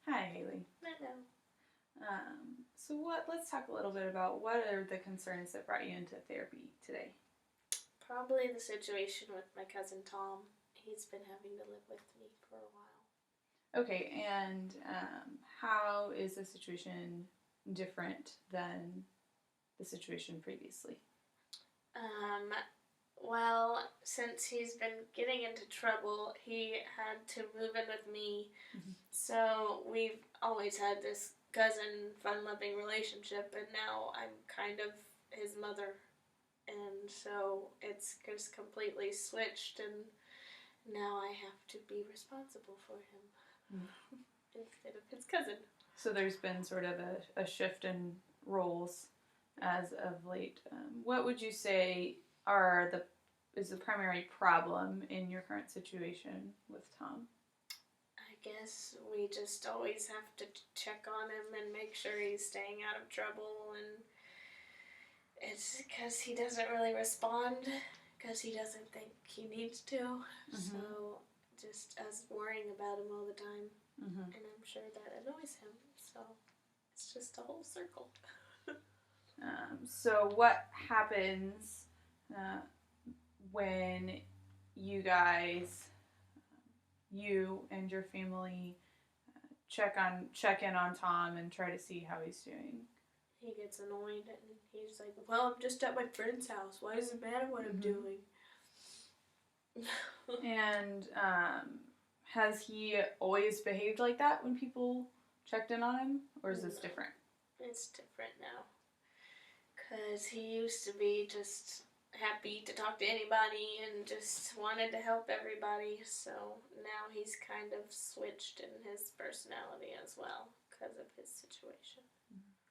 Hi, Haley. Hello. Let's talk a little bit about what are the concerns that brought you into therapy today? Probably the situation with my cousin Tom. He's been having to live with me for a while. Okay, and how is the situation different than the situation previously? Well, since he's been getting into trouble, he had to move in with me. Mm-hmm. So we've always had this cousin, fun-loving relationship, and now I'm kind of his mother. And so it's just completely switched, and now I have to be responsible for him instead of his cousin. So there's been sort of a shift in roles as of late. What would you say is the primary problem in your current situation with Tom? I guess we just always have to check on him and make sure he's staying out of trouble, and it's because he doesn't really respond because he doesn't think he needs to. Mm-hmm. So just us worrying about him all the time, and I'm sure that annoys him. So it's just a whole circle. So what happens when you guys, you and your family, check in on Tom and try to see how he's doing? He gets annoyed and he's like, "Well, I'm just at my friend's house. Why does it matter what I'm doing?" And has he always behaved like that when people checked in on him, or is this different? It's different now. Because he used to be just happy to talk to anybody and just wanted to help everybody. So now he's kind of switched in his personality as well because of his situation.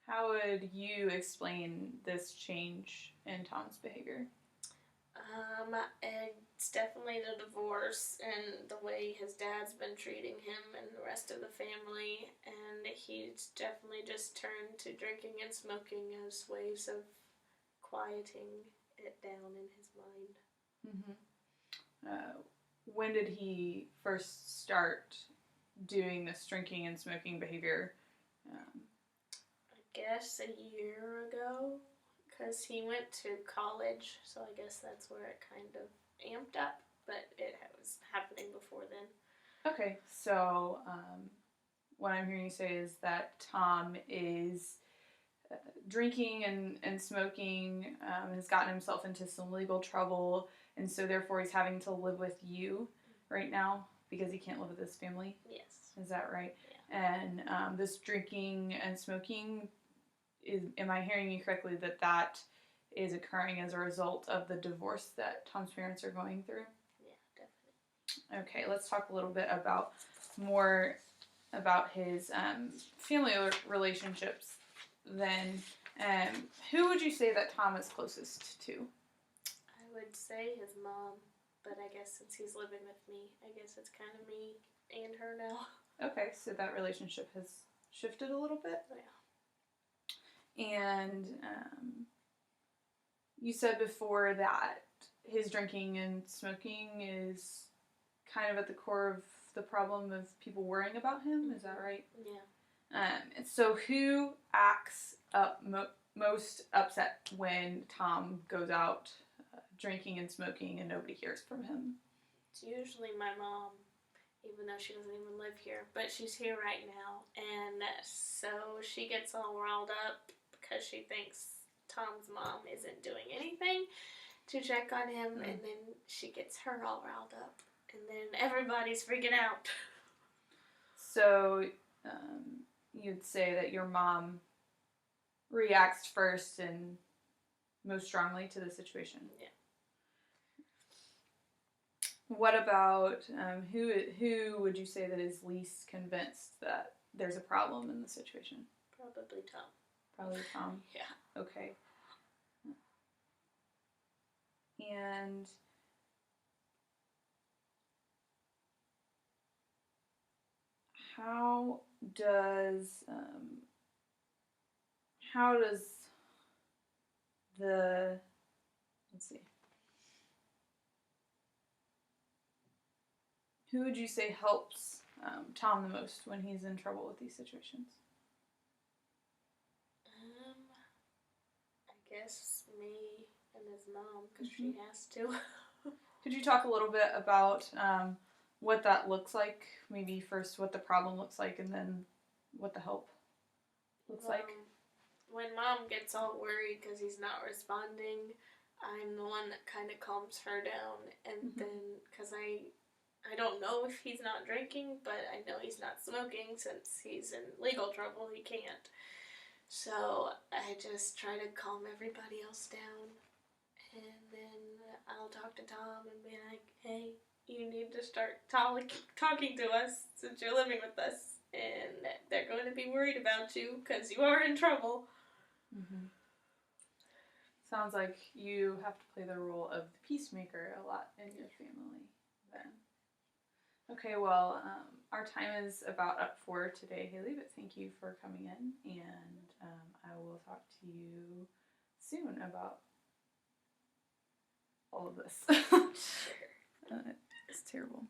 How would you explain this change in Tom's behavior? It's definitely the divorce and the way his dad's been treating him and the rest of the family, and he's definitely just turned to drinking and smoking as ways of quieting it down in his mind. When did he first start doing this drinking and smoking behavior? I guess a year ago, because he went to college, so I guess that's where it kind of amped up, but it was happening before then. Okay, so what I'm hearing you say is that Tom is drinking and smoking, has gotten himself into some legal trouble, and so therefore he's having to live with you right now because he can't live with his family? Yes. Is that right? Yeah. And this drinking and smoking, am I hearing you correctly that is occurring as a result of the divorce that Tom's parents are going through? Yeah, definitely. Okay, let's talk a little bit more about his family relationships then. Who would you say that Tom is closest to? I would say his mom, but I guess since he's living with me, I guess it's kind of me and her now. Okay, so that relationship has shifted a little bit? Yeah. And you said before that his drinking and smoking is kind of at the core of the problem of people worrying about him. Is that right? Yeah. So who acts up most upset when Tom goes out drinking and smoking and nobody hears from him? It's usually my mom, even though she doesn't even live here, but she's here right now, and so she gets all riled up because she thinks Tom's mom isn't doing anything to check on him, and then she gets her all riled up, and then everybody's freaking out. So you'd say that your mom reacts first and most strongly to the situation? Yeah. What about who would you say that is least convinced that there's a problem in the situation? Probably Tom. Probably Tom? Yeah. Okay. And how does the, let's see, who would you say helps Tom the most when he's in trouble with these situations? I guess me and his mom, because she has to. Could you talk a little bit about what that looks like? Maybe first what the problem looks like, and then what the help looks like? When Mom gets all worried because he's not responding, I'm the one that kind of calms her down. And then, because I don't know if he's not drinking, but I know he's not smoking since he's in legal trouble. He can't. So I just try to calm everybody else down. And then I'll talk to Tom and be like, hey, you need to start talking to us since you're living with us. And they're going to be worried about you because you are in trouble. Mm-hmm. Sounds like you have to play the role of the peacemaker a lot in your family then. Okay, well, our time is about up for today, Haley, but thank you for coming in, and I will talk to you soon about all of this. It's terrible.